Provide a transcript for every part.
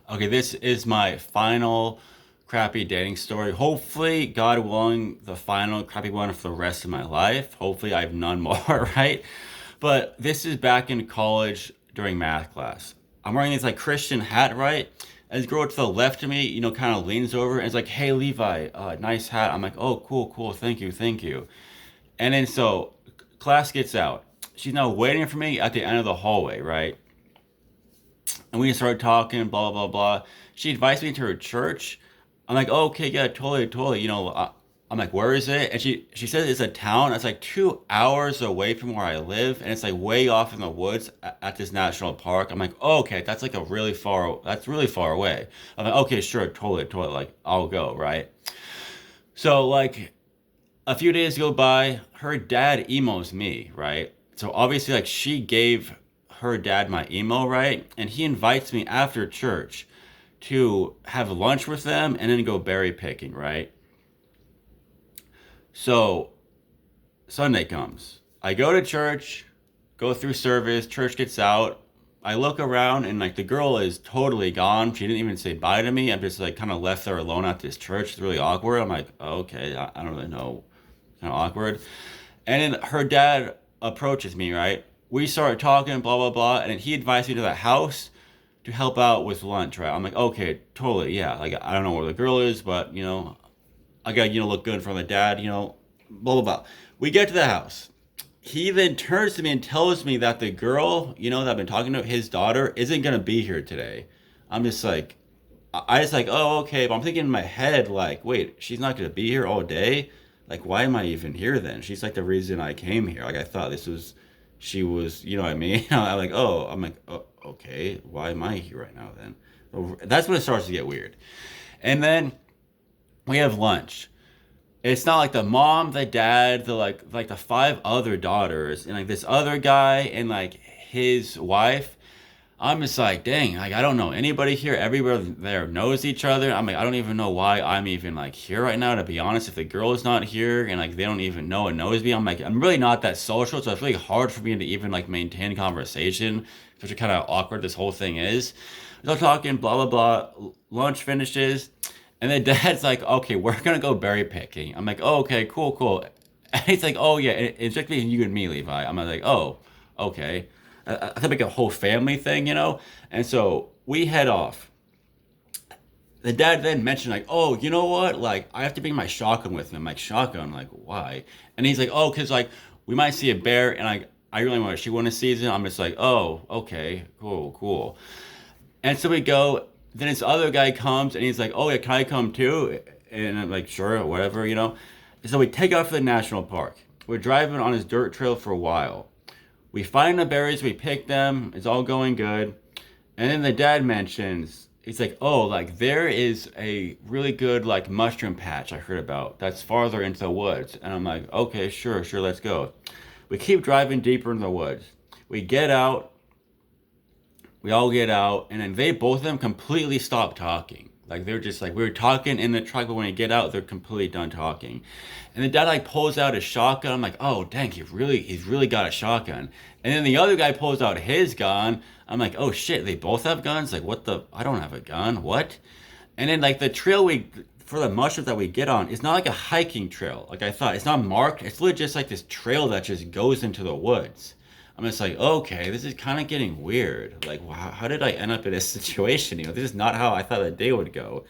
Okay, this is my final crappy dating story. Hopefully, God willing, the final crappy one for the rest of my life. Hopefully, I have none more, right? But this is back in college during math class. I'm wearing this like Christian hat, right? And this girl to the left of me, kind of leans over and is like, "Hey, Levi, nice hat." I'm like, "Oh, cool, cool, thank you, thank you." And then so class gets out. She's now waiting for me at the end of the hallway, right? And we started talking, blah blah blah blah. She invites me to her church. I'm like, oh, okay, yeah, totally, totally. I'm like, where is it? And she says it's a town. It's like 2 hours away from where I live, and it's like way off in the woods at this national park. I'm like, oh, okay, that's like a really far. That's really far away. I'm like, okay, sure, totally, totally. Like, I'll go, right? So like a few days go by, her dad emails me, right? So obviously, like she gave her dad my email, right? And he invites me after church to have lunch with them and then go berry picking, right? So Sunday comes. I go to church, go through service, church gets out. I look around and like the girl is totally gone. She didn't even say bye to me. I'm just like kind of left there alone at this church. It's really awkward. I'm like, oh, okay, I don't really know. Kind of awkward. And then her dad approaches me, right? We start talking, blah, blah, blah. And then he invites me to the house to help out with lunch, right? I'm like, okay, totally, yeah. Like, I don't know where the girl is, but, I got, look good in front of the dad, blah, blah, blah. We get to the house. He then turns to me and tells me that the girl, that I've been talking to, his daughter, isn't going to be here today. I'm just like, I just like, oh, okay. But I'm thinking in my head, like, wait, she's not going to be here all day? Like, why am I even here then? She's like the reason I came here. Like, I thought she was, you know what I mean? I'm like, oh, okay, why am I here right now then? That's when it starts to get weird. And then we have lunch. It's not like the mom, the dad, the the five other daughters, and like this other guy and like his wife. I'm just like, dang, like I don't know anybody here. Everybody there knows each other. I'm like, I don't even know why I'm even like here right now. To be honest, if the girl is not here and like they don't even know and knows me, I'm like, I'm really not that social, so it's really hard for me to even like maintain conversation, which is kind of awkward. This whole thing is. So talking, blah blah blah. Lunch finishes, and then dad's like, okay, we're gonna go berry picking. I'm like, oh, okay, cool, cool. And he's like, oh yeah, it's just between you and me, Levi. I'm like, oh, okay. I think like a whole family thing, And so we head off. The dad then mentioned like, oh, you know what? Like I have to bring my shotgun with me. I'm like shotgun, like why? And he's like, oh, cause like we might see a bear, and I really want to shoot one this season. I'm just like, oh, okay, cool, cool. And so we go. Then this other guy comes and he's like, oh yeah, can I come too? And I'm like, sure, whatever. So we take off to the national park. We're driving on his dirt trail for a while. We find the berries, we pick them, it's all going good. And then the dad mentions, he's like, oh, like there is a really good like mushroom patch I heard about that's farther into the woods. And I'm like, okay, sure, sure, let's go. We keep driving deeper in the woods. We get out, we all get out, and then they both of them completely stop talking. Like they're just like we were talking in the truck, but when we get out, they're completely done talking. And the dad like pulls out his shotgun. I'm like, oh dang, he's really got a shotgun. And then the other guy pulls out his gun. I'm like, oh shit, they both have guns. Like what the? I don't have a gun. What? And then like the trail we for the mushrooms that we get on is not like a hiking trail. Like I thought, it's not marked. It's literally just like this trail that just goes into the woods. I'm just like, okay, this is kind of getting weird. Like, wow, how did I end up in this situation? This is not how I thought the day would go.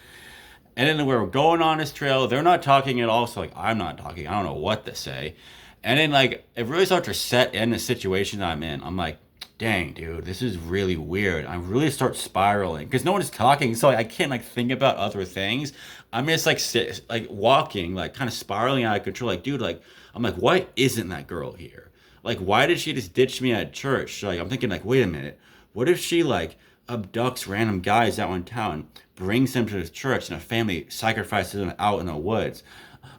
And then we're going on this trail. They're not talking at all. So, like, I'm not talking. I don't know what to say. And then, like, it really starts to set in the situation I'm in. I'm like, dang, dude, this is really weird. I really start spiraling because no one's talking. So, like, I can't, like, think about other things. I'm just, like, like walking, like, kind of spiraling out of control. Like, dude, like, I'm like, why isn't that girl here? Like, why did she just ditch me at church? Like, I'm thinking, like, wait a minute. What if she, like, abducts random guys out in town, brings them to this church, and a family sacrifices them out in the woods?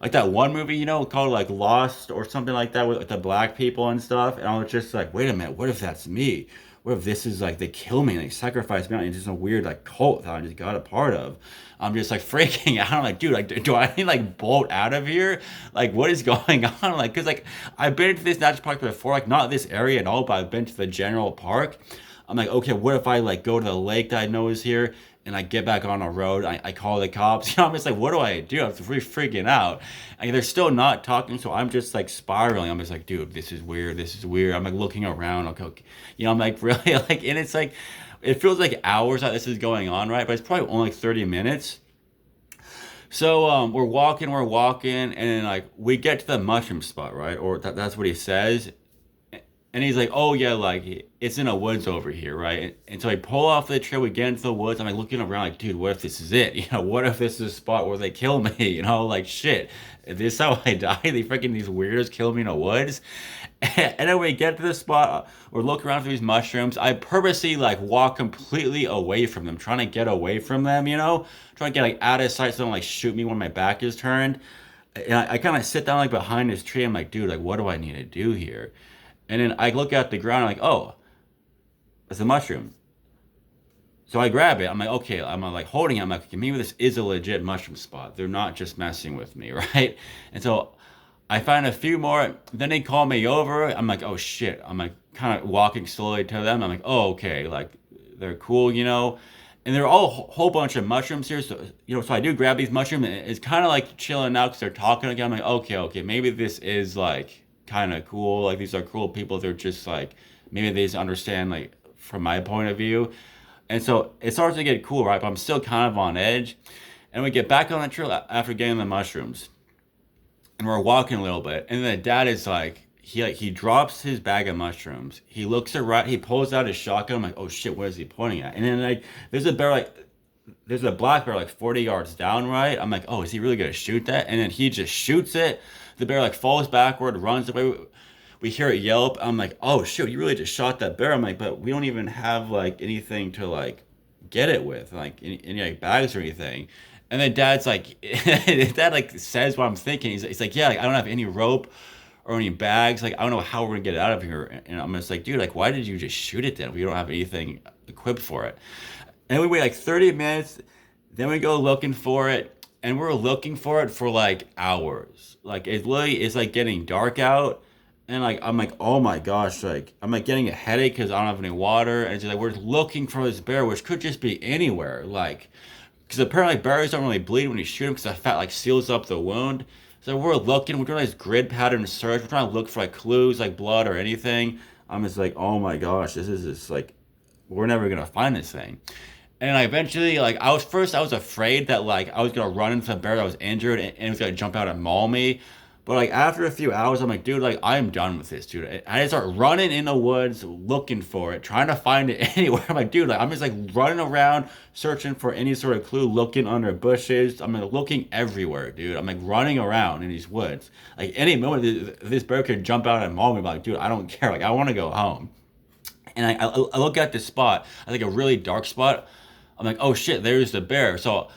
Like that one movie, called, like, Lost or something like that with like, the black people and stuff. And I was just like, wait a minute. What if that's me? What if this is, like, they kill me and they sacrifice me into some weird, like, cult that I just got a part of? I'm just, like, freaking out. I'm like, dude, like, do I need, like, bolt out of here? Like, what is going on? Like, because, like, I've been to this national park before, like, not this area at all, but I've been to the general park. I'm like, okay, what if I like go to the lake that I know is here and I get back on the road? I call the cops. You know, I'm just like, what do I do? I'm really freaking out. And they're still not talking, so I'm just like spiraling. I'm just like, dude, this is weird. This is weird. I'm like looking around. Okay, you know, I'm like really like, and it's like, it feels like hours that this is going on, right? But it's probably only like 30 minutes. So we're walking, and then like we get to the mushroom spot, right? Or that's what he says. And he's like, "Oh yeah, like it's in the woods over here, right?" And so I pull off the trail. We get into the woods. I'm like looking around, like, dude, what if this is it? You know, what if this is a spot where they kill me? You know, like shit. Is this how I die? They freaking these weirdos kill me in the woods. And then we get to the spot. We're looking around for these mushrooms. I purposely like walk completely away from them, trying to get away from them. You know, trying to get like out of sight, so they don't like shoot me when my back is turned. And I kind of sit down like behind this tree. I'm like, dude, like, what do I need to do here? And then I look at the ground, I'm like, oh, it's a mushroom. So I grab it. I'm like, okay, I'm like holding it. I'm like, okay, maybe this is a legit mushroom spot. They're not just messing with me, right? And so I find a few more. Then they call me over. I'm like, oh shit. I'm like kind of walking slowly to them. I'm like, oh, okay. Like they're cool, you know? And they're all a whole bunch of mushrooms here. So, you know, so I do grab these mushrooms. And it's kind of like chilling out because they're talking again. I'm like, okay, okay. Maybe this is like kind of cool. Like these are cool people. They're just like, maybe they just understand like from my point of view. And so it starts to get cool, right? But I'm still kind of on edge. And we get back on the trail after getting the mushrooms. And we're walking a little bit. And then the dad is like he drops his bag of mushrooms. He looks around, he pulls out his shotgun. I'm like, oh shit, what is he pointing at? And then like there's a black bear like 40 yards down, right? I'm like, oh, is he really gonna shoot that? And then he just shoots it. The bear like falls backward, runs away. We hear it yelp. I'm like, oh shoot, you really just shot that bear. I'm like, but we don't even have like anything to like get it with, like any like bags or anything. And then dad's like, dad like says what I'm thinking. He's like, yeah, like, I don't have any rope or any bags. Like, I don't know how we're gonna get it out of here. And I'm just like, dude, like, why did you just shoot it then? We don't have anything equipped for it. And we wait like 30 minutes. Then we go looking for it, and we're looking for it for like hours. Like it literally is like getting dark out, and like I'm like, oh my gosh, like I'm like getting a headache because I don't have any water, and it's just like we're looking for this bear, which could just be anywhere, like because apparently bears don't really bleed when you shoot them because the fat like seals up the wound. So we're looking, we're doing this grid pattern search, we're trying to look for like clues, like blood or anything. I'm just like, oh my gosh, this is just like we're never gonna find this thing. And I eventually, like, I was afraid that, like, I was gonna run into a bear that was injured and it was gonna jump out and maul me. But, like, after a few hours, I'm like, dude, like, I'm done with this, dude. I just start running in the woods, looking for it, trying to find it anywhere. I'm like, dude, like, I'm just, like, running around, searching for any sort of clue, looking under bushes. I'm, like, looking everywhere, dude. I'm, like, running around in these woods. Like, any moment, this bear could jump out and maul me. I'm like, dude, I don't care. Like, I want to go home. And I look at this spot, I think a really dark spot. I'm like, oh shit, there's the bear. So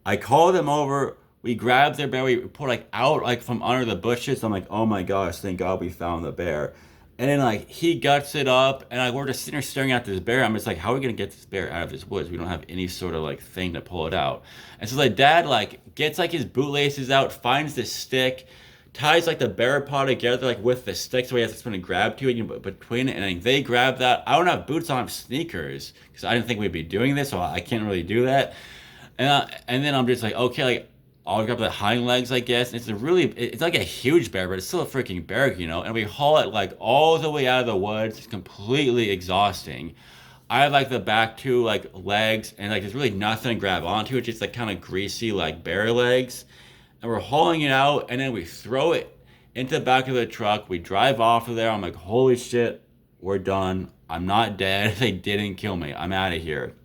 I call them over. We grab their bear. We pull like out like from under the bushes. I'm like, oh my gosh, thank God we found the bear. And then like he guts it up, and like we're just sitting there staring at this bear. I'm just like, how are we gonna get this bear out of this woods? We don't have any sort of like thing to pull it out. And so like dad like gets like his bootlaces out, finds the stick, ties like the bear paw together like with the stick so he has something to grab to it, you know, between it, and like, they grab that. I don't have boots on, I have sneakers because I didn't think we'd be doing this, so I can't really do that. And then I'm just like, okay, like I'll grab the hind legs, I guess. And it's like a huge bear, but it's still a freaking bear, you know. And we haul it like all the way out of the woods. It's completely exhausting. I have like the back two like legs, and like there's really nothing to grab onto. It's just like kind of greasy like bear legs, and we're hauling it out, and then we throw it into the back of the truck. We drive off of there. I'm like, holy shit, we're done. I'm not dead. They didn't kill me. I'm out of here.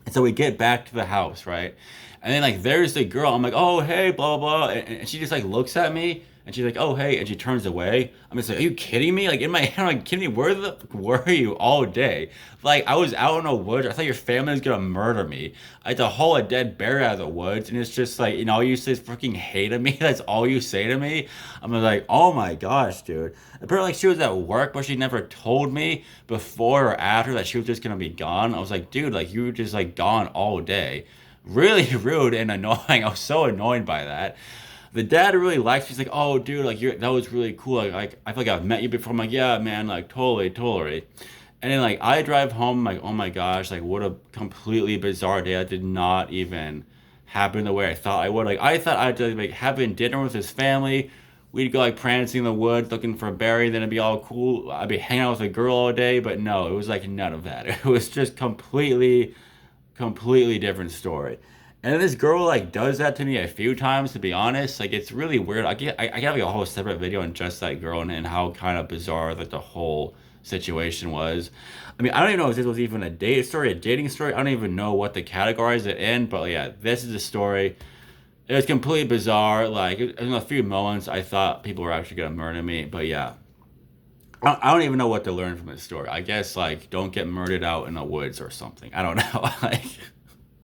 And so we get back to the house, right? And then like there's the girl. I'm like, oh hey, blah blah blah, and she just like looks at me, and she's like, oh hey, and she turns away. I'm just like, are you kidding me? Like in my head, I'm like, kidding me? Where the fuck were you all day? Like I was out in the woods. I thought your family was gonna murder me. I had to haul a dead bear out of the woods, and it's just like, you know, all you say is freaking hating me. That's all you say to me. I'm like, oh my gosh, dude. Apparently like, she was at work, but she never told me before or after that she was just gonna be gone. I was like, dude, like you were just like gone all day. Really rude and annoying. I was so annoyed by that. The dad really likes me. He's like, oh, dude, like that was really cool. Like I feel like I've met you before. I'm like, yeah, man, like totally, totally. And then like I drive home, like, oh my gosh, like what a completely bizarre day. That did not even happen the way I thought I would. Like I thought I'd like having dinner with his family. We'd go like prancing in the woods looking for a berry, then it'd be all cool. I'd be hanging out with a girl all day, but no, it was like none of that. It was just completely different story. And then this girl like does that to me a few times. To be honest, like it's really weird. I get like a whole separate video on just that girl and how kind of bizarre that the whole situation was. I mean, I don't even know if this was even a date story, a dating story. I don't even know what to categorize it in. But yeah, this is the story. It was completely bizarre. Like in a few moments, I thought people were actually gonna murder me. But yeah, I don't even know what to learn from this story. I guess like don't get murdered out in the woods or something. I don't know. Like.